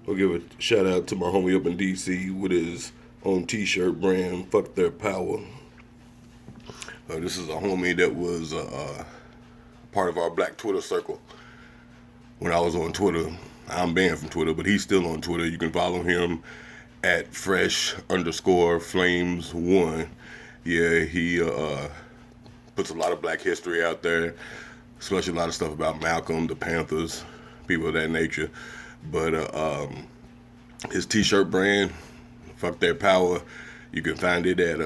I'll give a shout out to my homie up in DC with his own t-shirt brand, Fuck Their Power. This is a homie that was part of our black Twitter circle when I was on Twitter. I'm banned from Twitter, but he's still on Twitter. You can follow him at fresh_flames1. Yeah, he puts a lot of black history out there, especially a lot of stuff about Malcolm, the Panthers, people of that nature. But his t-shirt brand, Fuck Their Power, you can find it at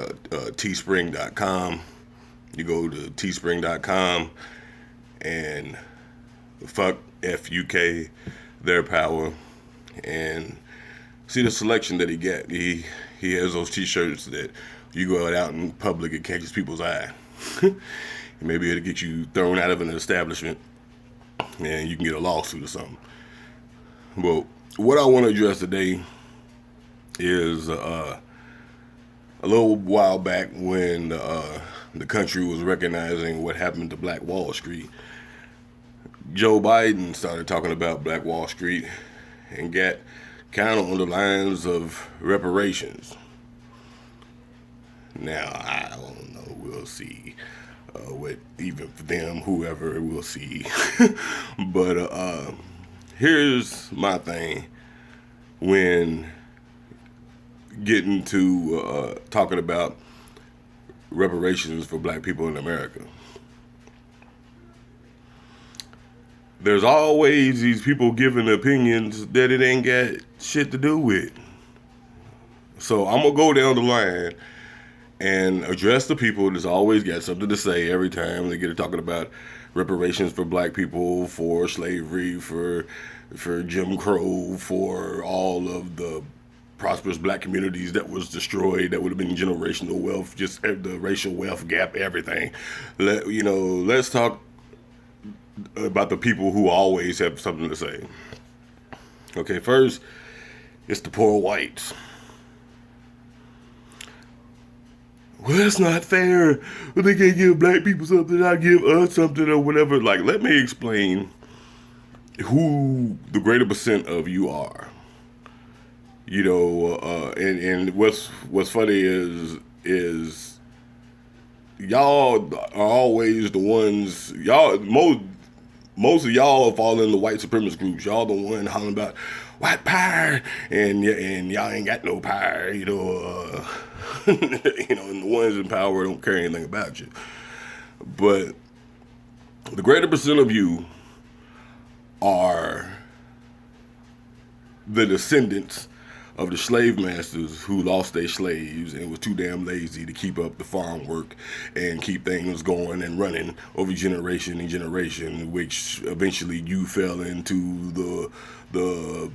teespring.com. You go to teespring.com and fuck FUK Their Power and see the selection that he got. He has those t-shirts that you go out in public, it catches people's eye. Maybe it'll get you thrown out of an establishment and you can get a lawsuit or something. Well, what I want to address today is a little while back when the country was recognizing what happened to Black Wall Street. Joe Biden started talking about Black Wall Street and got kind of on the lines of reparations. Now, I don't know. We'll see. What even for them, whoever, we'll see. But here's my thing when getting to talking about reparations for black people in America. There's always these people giving opinions that it ain't got shit to do with. So I'm gonna go down the line and address the people that's always got something to say every time they get to talking about reparations for black people, for slavery, for Jim Crow, for all of the prosperous black communities that was destroyed, that would have been generational wealth, just the racial wealth gap, everything. Let's talk about the people who always have something to say. Okay, first, it's the poor whites. Well, that's not fair. They can't give black people something, I give us something or whatever. Like, let me explain who the greater percent of you are. And what's funny is y'all are always the ones, most of y'all fall in the white supremacist groups. Y'all the one hollering about white power, and y'all ain't got no power, and the ones in power don't care anything about you. But the greater percent of you are the descendants of the slave masters who lost their slaves and was too damn lazy to keep up the farm work and keep things going and running over generation and generation, which eventually you fell into the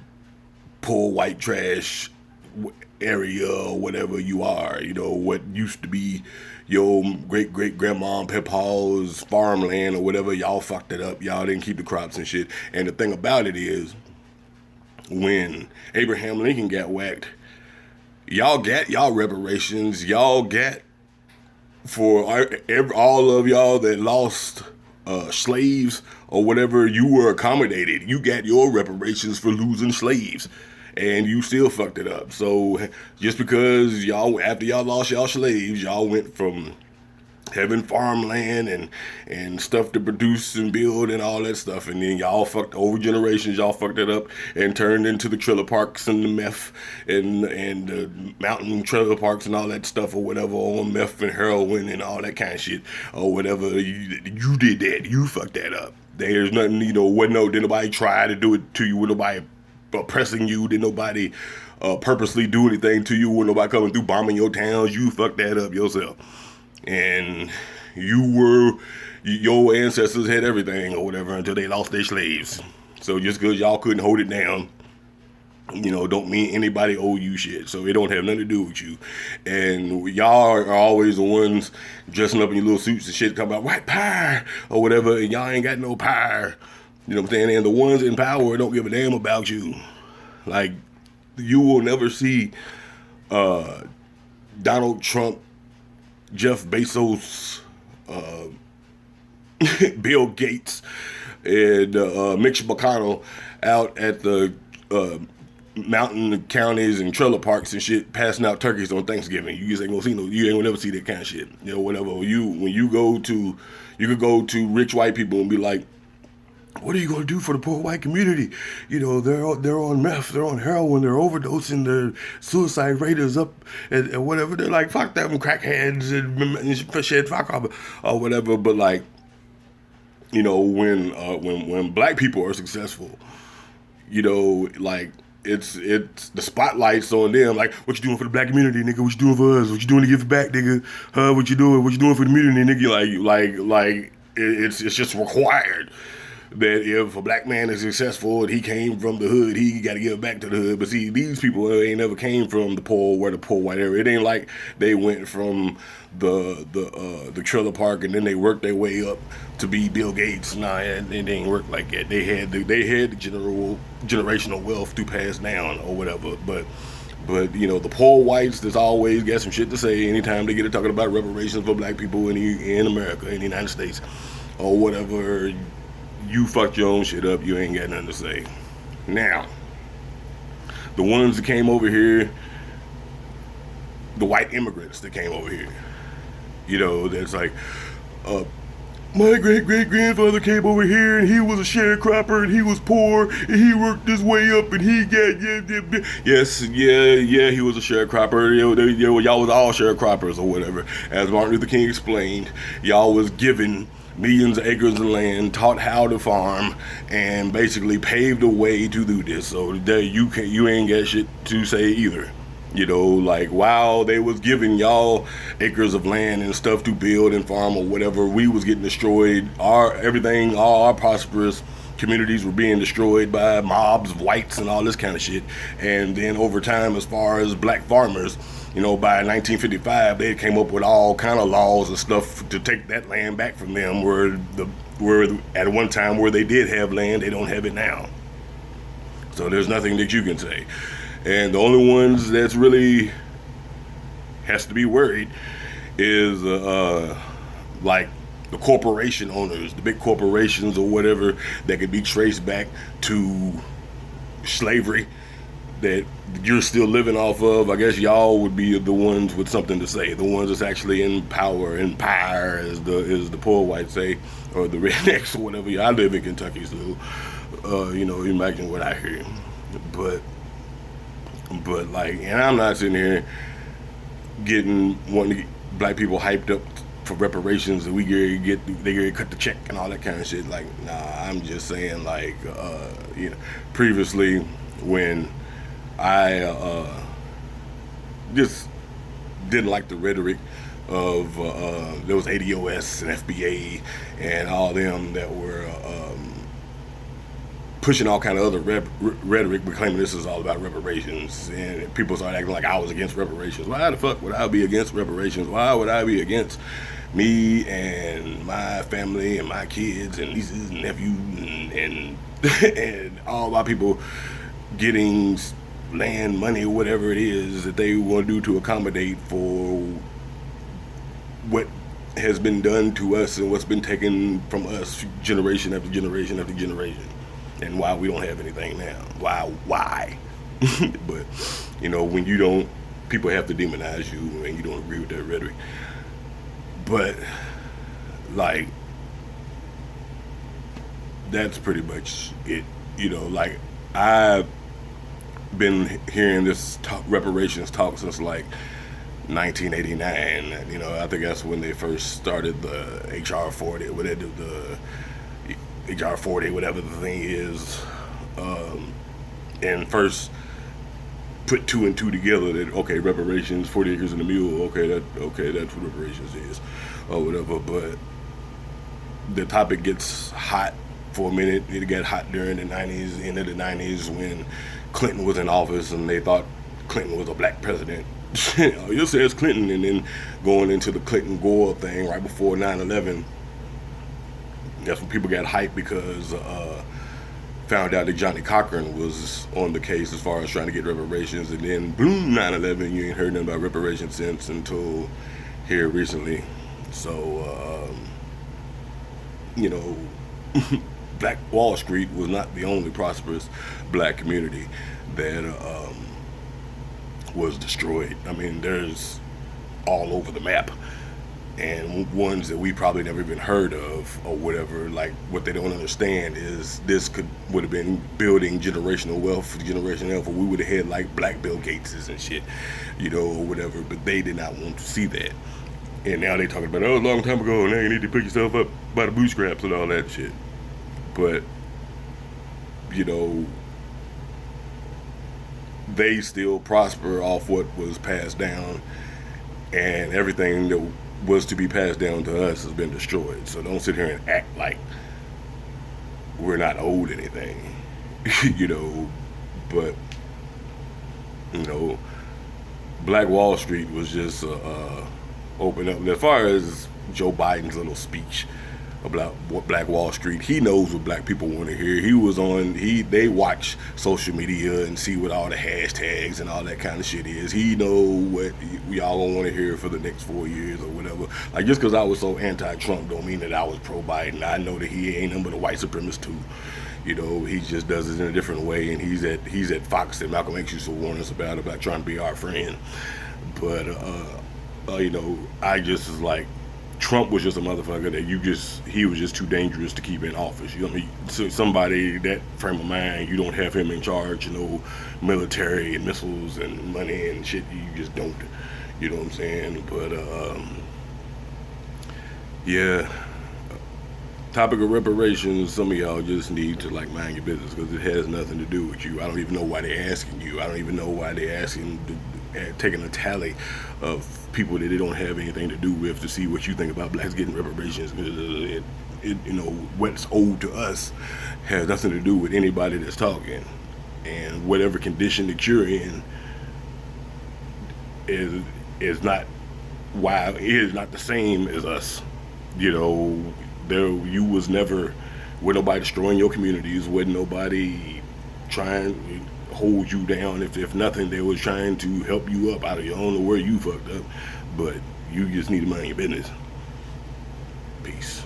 poor white trash area or whatever you are. What used to be your great-great-grandma and Papa's farmland or whatever, y'all fucked it up. Y'all didn't keep the crops and shit. And the thing about it is, when Abraham Lincoln got whacked, y'all got y'all reparations. Y'all got, for all of y'all that lost slaves or whatever, you were accommodated. You got your reparations for losing slaves, and you still fucked it up. So just because y'all, after y'all lost y'all slaves, y'all went from having farmland and stuff to produce and build and all that stuff, and then y'all fucked over generations. Y'all fucked it up and turned into the trailer parks and the meth and the mountain trailer parks and all that stuff or whatever, on meth and heroin and all that kind of shit or whatever. You did that. You fucked that up. There's nothing, did nobody try to do it to you? With nobody oppressing you? Did nobody purposely do anything to you? With nobody coming through bombing your towns? You fucked that up yourself. And your ancestors had everything or whatever until they lost their slaves. So just because y'all couldn't hold it down, don't mean anybody owe you shit. So it don't have nothing to do with you. And y'all are always the ones dressing up in your little suits and shit, talking about white power or whatever, and y'all ain't got no power. You know what I'm saying? And the ones in power don't give a damn about you. Like, you will never see Donald Trump, Jeff Bezos, Bill Gates, and Mitch McConnell out at the mountain counties and trailer parks and shit passing out turkeys on Thanksgiving. You just ain't gonna see you ain't gonna never see that kind of shit. You know, whatever. When you could go to rich white people and be like, what are you going to do for the poor white community? You know, they're on meth, they're on heroin, they're overdosing, their suicide rate is up, and whatever. They're like, fuck them crackheads and shit, fuck off, or whatever. But like, you know, when black people are successful, you know, like it's the spotlight's on them. Like, what you doing for the black community, nigga? What you doing for us? What you doing to give back, nigga? Huh? What you doing? What you doing for the community, nigga? Like it's just required that if a black man is successful and he came from the hood, he got to give back to the hood. But see, these people ain't never came from the poor white area. It ain't like they went from the trailer park and then they worked their way up to be Bill Gates. Nah, it ain't work like that. They had the generational wealth to pass down or whatever. But you know, the poor whites that's always got some shit to say anytime they get to talking about reparations for black people in America, in the United States, or whatever. You fucked your own shit up. You ain't got nothing to say. Now, the ones that came over here, the white immigrants that came over here, you know, that's like, my great-great-grandfather came over here and he was a sharecropper and he was poor and he worked his way up and he got, he was a sharecropper. Y'all was all sharecroppers or whatever. As Martin Luther King explained, y'all was given millions of acres of land, taught how to farm, and basically paved the way to do this. So that you ain't got shit to say either. You know, like while they was giving y'all acres of land and stuff to build and farm or whatever, we was getting destroyed. All our prosperous communities were being destroyed by mobs of whites and all this kind of shit. And then over time, as far as black farmers, you know, by 1955, they came up with all kind of laws and stuff to take that land back from them. Where at one time where they did have land, they don't have it now. So there's nothing that you can say. And the only ones that's really has to be worried is like the corporation owners, the big corporations or whatever that could be traced back to slavery that you're still living off of. I guess y'all would be the ones with something to say, the ones that's actually in power, as the poor whites say, or the rednecks or whatever. I live in Kentucky, so you know, imagine what I hear. But like, and I'm not sitting here wanting to get black people hyped up for reparations and they get cut the check and all that kind of shit. Like, nah, I'm just saying, like, you know, previously when I just didn't like the rhetoric of there was ADOS and FBA and all them that were pushing all kind of other rhetoric, but claiming this is all about reparations, and people started acting like I was against reparations. Why the fuck would I be against reparations? Why would I be against me and my family and my kids and nieces and nephews and and all my people getting land, money, whatever it is that they want to do to accommodate for what has been done to us and what's been taken from us generation after generation after generation, and why we don't have anything now. Why? But, you know, when you don't, people have to demonize you and you don't agree with that rhetoric. But, like, that's pretty much it. You know, like, I've been hearing this reparations talk since like 1989. You know, I think that's when they first started the HR 40, what they do, the HR 40, whatever the thing is, and first put two and two together that, okay, reparations, 40 acres and a mule, okay, that's what reparations is, or whatever. But the topic gets hot for a minute. It got hot during the 90s, end of the 90s, when Clinton was in office and they thought Clinton was a black president. You say it's Clinton, and then going into the Clinton-Gore thing right before 9/11, that's when people got hyped because found out that Johnny Cochran was on the case as far as trying to get reparations, and then boom, 9/11, you ain't heard nothing about reparations since until here recently. So, you know, Black Wall Street was not the only prosperous black community that was destroyed. I mean, there's all over the map, and ones that we probably never even heard of or whatever. Like, what they don't understand is this would have been building generational wealth for generation Alpha. We would have had like black Bill Gateses and shit, or whatever. But they did not want to see that. And now they talking about, oh, a long time ago, now you need to pick yourself up by the bootstraps and all that shit. But, they still prosper off what was passed down, and everything that was to be passed down to us has been destroyed. So don't sit here and act like we're not owed anything, but, Black Wall Street was just open up. As far as Joe Biden's little speech about Black Wall Street, he knows what black people want to hear. They watch social media and see what all the hashtags and all that kind of shit is. He know what y'all gonna want to hear for the next 4 years or whatever. Like, just because I was so anti-Trump don't mean that I was pro-Biden. I know that he ain't nothing but a white supremacist too. He just does it in a different way, and he's at Fox that Malcolm X used to warn us about trying to be our friend. But I just was like, Trump was just a motherfucker that he was just too dangerous to keep in office. So somebody that frame of mind, you don't have him in charge, military and missiles and money and shit. You just don't. You know what I'm saying? But yeah. Topic of reparations, some of y'all just need to mind your business, because it has nothing to do with you. I don't even know why they're asking you. I don't even know why they're taking a tally of people that they don't have anything to do with to see what you think about blacks getting reparations. What's owed to us has nothing to do with anybody that's talking, and whatever condition that you're in is not the same as us. You was never, with nobody destroying your communities, with nobody trying to hold you down. If nothing, they was trying to help you up out of your own, where you fucked up. But you just need to mind your business. Peace.